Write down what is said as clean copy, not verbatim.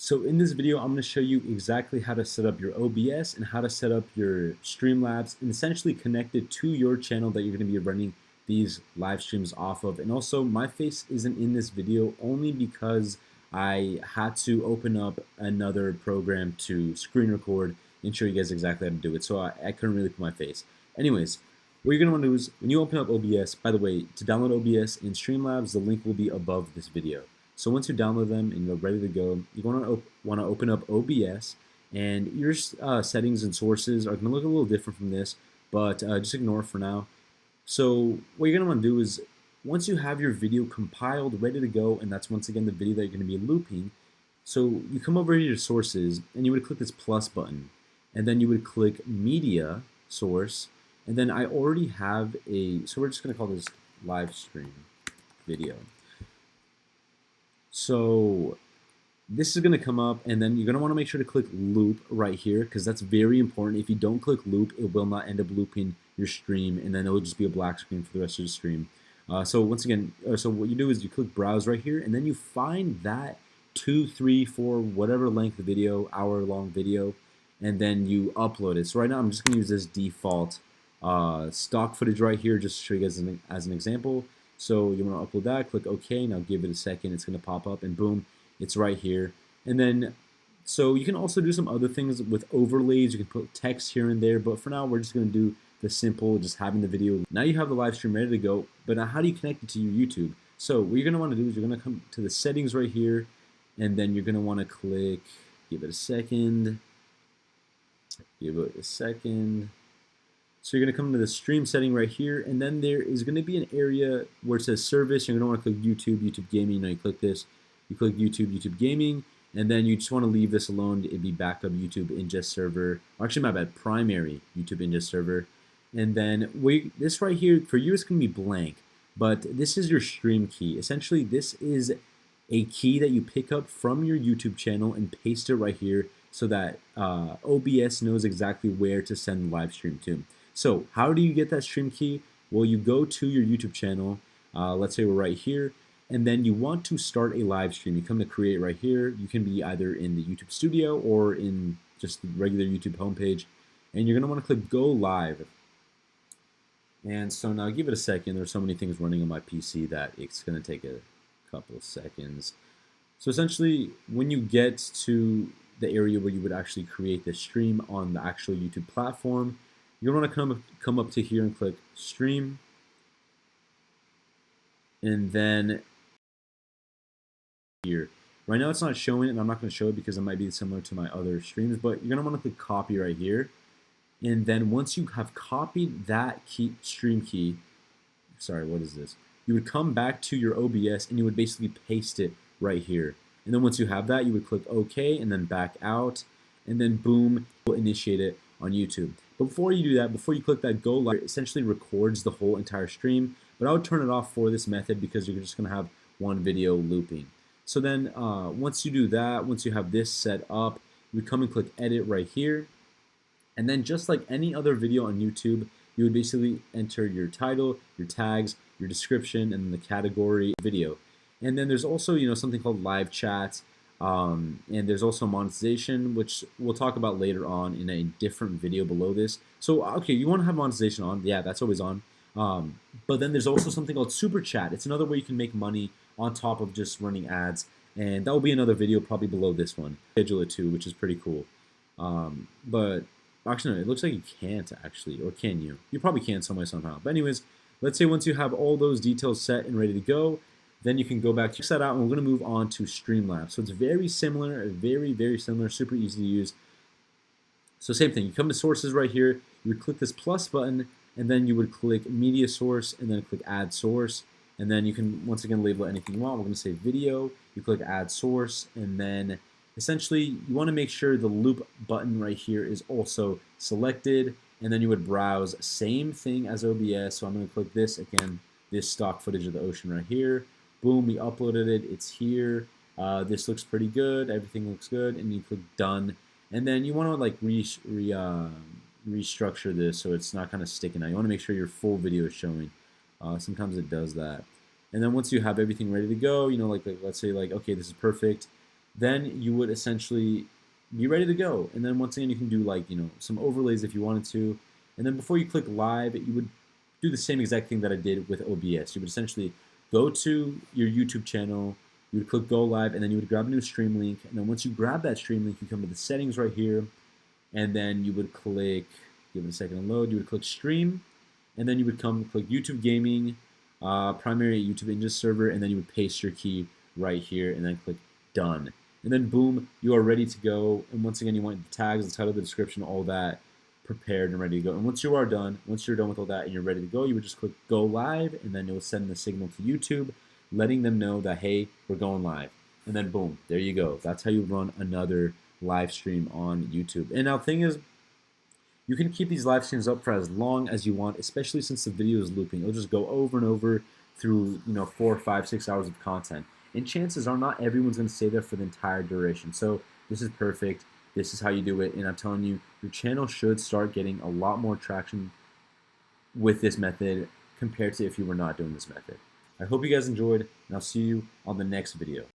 So in this video, I'm going to show you exactly how to set up your OBS and how to set up your Streamlabs and essentially connect it to your channel that you're going to be running these live streams off of. And also, my face isn't in this video only because I had to open up another program to screen record and show you guys exactly how to do it. So I couldn't really put my face. Anyways, what you're going to want to do is when you open up OBS, by the way, to download OBS and Streamlabs, the link will be above this video. So once you download them and you're ready to go, you're going to want to open up OBS, and your settings and sources are going to look a little different from this, but just ignore it for now. So what you're going to want to do is once you have your video compiled, ready to go, and that's once again the video that you're going to be looping, so you come over here to sources and you would click this plus button, and then you would click media source, and then I already have so we're just going to call this live stream video. So this is going to come up, and then you're going to want to make sure to click loop right here because that's very important. If you don't click loop, it will not end up looping your stream, and then it will just be a black screen for the rest of the stream. So once again, so what you do is you click browse right here, and then you find that 2, 3, 4, whatever length video, hour-long video, and then you upload it. So right now I'm just going to use this default stock footage right here just to show you guys as an example. So you want to upload that, click OK, now give it a second, it's going to pop up, and boom, it's right here. And then, so you can also do some other things with overlays, you can put text here and there, but for now we're just going to do the simple, just having the video. Now you have the live stream ready to go, but now how do you connect it to your YouTube? So what you're going to want to do is you're going to come to the settings right here, and then you're going to want to click, give it a second. So you're going to come to the stream setting right here, and then there is going to be an area where it says service. You're going to want to click YouTube, YouTube Gaming. Now you click this, you click YouTube, YouTube Gaming, and then you just want to leave this alone. It'd be backup YouTube ingest server. Or actually, my bad, primary YouTube ingest server. And then this right here, for you, it's going to be blank, but this is your stream key. Essentially, this is a key that you pick up from your YouTube channel and paste it right here so that OBS knows exactly where to send the live stream to. So how do you get that stream key? Well, you go to your YouTube channel, let's say we're right here, and then you want to start a live stream. You come to create right here. You can be either in the YouTube studio or in just the regular YouTube homepage, and you're going to want to click go live. And so now give it a second. There's so many things running on my PC that it's going to take a couple of seconds. So essentially, when you get to the area where you would actually create the stream on the actual YouTube platform, you're going to want to come up to here and click stream, and then here. Right now it's not showing it, and I'm not going to show it because it might be similar to my other streams, but you're going to want to click copy right here, and then once you have copied that stream key, sorry, what is this? You would come back to your OBS and you would basically paste it right here. And then once you have that, you would click OK and then back out, and then boom, we'll initiate it on YouTube. But before you do that, before you click that go live, it essentially records the whole entire stream, but I would turn it off for this method because you're just going to have one video looping. So then once you do that, once you have this set up, you would come and click edit right here, and then just like any other video on YouTube, you would basically enter your title, your tags, your description, and then the category video. And then there's also something called live chats. And there's also monetization, which we'll talk about later on in a different video below this. So, okay, you want to have monetization on. Yeah, that's always on. But then there's also something called super chat. It's another way you can make money on top of just running ads. And that will be another video probably below this one. Schedule it too, which is pretty cool. But actually, no, it looks like you can't actually, or can you? You probably can some way, somehow. But anyways, let's say once you have all those details set and ready to go, then you can go back to set out, and we're going to move on to Streamlabs. So it's very similar, very, very similar, super easy to use. So same thing, you come to sources right here, you would click this plus button, and then you would click media source, and then click add source, and then you can once again label anything you want. We're going to say video, you click add source, and then essentially you want to make sure the loop button right here is also selected, and then you would browse, same thing as OBS. So I'm going to click this again, this stock footage of the ocean right here. Boom, we uploaded it, it's here. This looks pretty good, everything looks good, and you click done. And then you want to like restructure this so it's not kind of sticking out. You want to make sure your full video is showing. Sometimes it does that. And then once you have everything ready to go, like let's say okay, this is perfect. then you would essentially be ready to go. And then once again, you can do like, some overlays if you wanted to. And then before you click live, you would do the same exact thing that I did with OBS. You would essentially go to your YouTube channel, you would click go live, and then you would grab a new stream link. And then once you grab that stream link, you come to the settings right here, and then you would click, give it a second to load, you would click stream, and then you would come click YouTube gaming, primary YouTube Ninja server, and then you would paste your key right here, and then click done. And then boom, you are ready to go. And once again, you want the tags, the title, the description, all that prepared and ready to go. And once you're done with all that and you're ready to go, you would just click go live, and then it will send the signal to YouTube, letting them know that, hey, we're going live. And then boom, there you go. That's how you run another live stream on YouTube. And now the thing is, you can keep these live streams up for as long as you want, especially since the video is looping. It'll just go over and over through 4, 5, 6 hours of content. And chances are not everyone's going to stay there for the entire duration. So this is perfect. This is how you do it. And I'm telling you, your channel should start getting a lot more traction with this method compared to if you were not doing this method. I hope you guys enjoyed, and I'll see you on the next video.